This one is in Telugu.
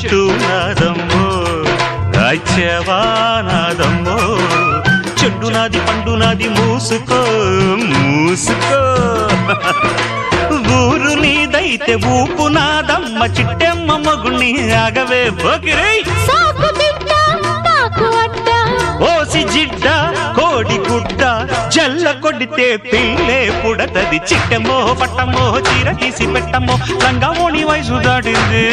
చెట్టు నాదమ్మో రాజ్యవానాదమ్మో చెట్టు నాది పండు నాది మూసుకో మూసుకో ఊరు నీదైతే ఊపు నాదమ్మ చిట్టెమ్మ మగుణ్ణి ఆగవే పోకిరై ఓసి జిడ్డ కోడి గుడ్డ జల్ల కొడితే పిల్లే పుడతది చిట్టెమ్మో పట్టమ్మో చీర తీసి పెట్టమ్మో రంగమోని వయసు దాటింది